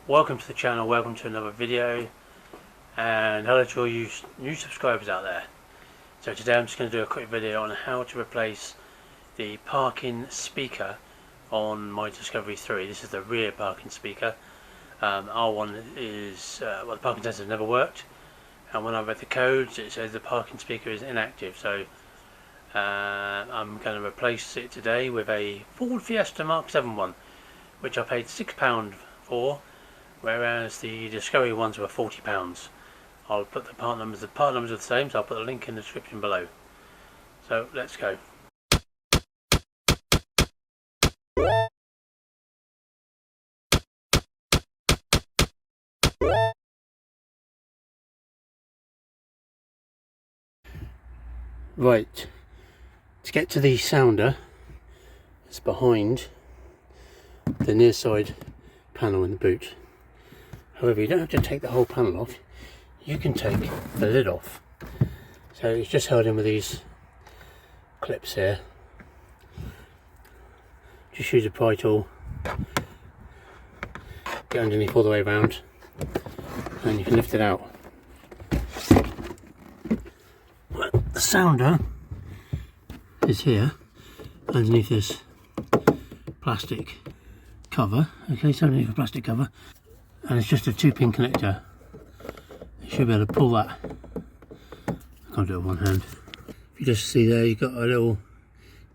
Welcome to the channel, welcome to another video, and hello to all you new subscribers out there. So today I'm just going to do a quick video on how to replace the parking speaker on my Discovery 3. This is the rear parking speaker. R1 is, well, the parking sensor never worked, and when I read the codes it says the parking speaker is inactive, so I'm going to replace it today with a Ford Fiesta Mark 7 one, which I paid £6 for, whereas the Discovery ones were £40. I'll put the part numbers are the same, so I'll put a link in the description below. So let's go. Right, to get to the sounder, it's behind the near side panel in the boot. However, you don't have to take the whole panel off, you can take the lid off. So it's just held in with these clips here. Just use a pry tool, get underneath all the way around, and you can lift it out. The sounder is here underneath this plastic cover. Okay, so underneath a plastic cover, and it's just a 2-pin connector. You should be able to pull that. I can't do it with one hand. If you just see there, you've got a little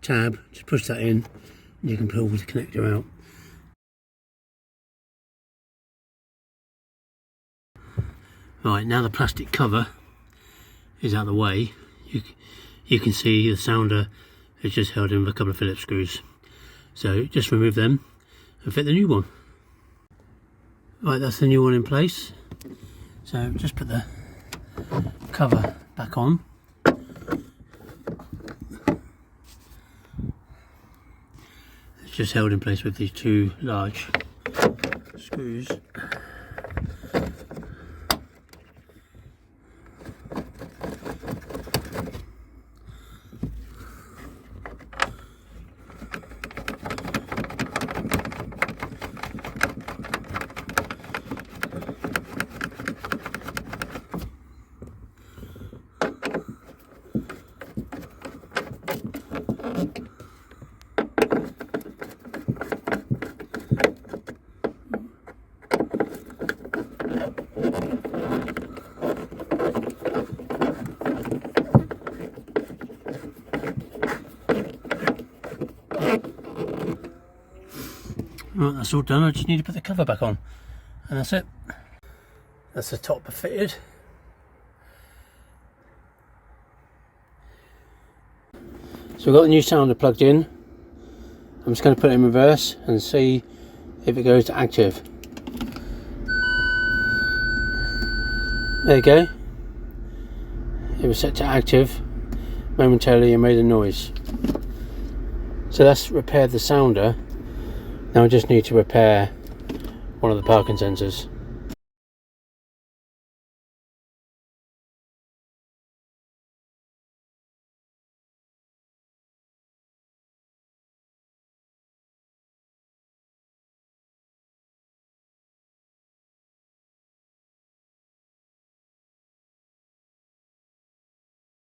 tab, just push that in and you can pull the connector out. Right, now the plastic cover is out of the way, you can see the sounder is just held in with a couple of Phillips screws. So just remove them and fit the new one. Right, that's the new one in place. So just put the cover back on. It's just held in place with these two large screws. Right, that's all done. I just need to put the cover back on, and that's it. That's the top fitted. So we've got the new sounder plugged in. I'm just going to put it in reverse and see if it goes to active. There you go. It was set to active momentarily and made a noise. So that's repaired the sounder. Now I just need to repair one of the parking sensors.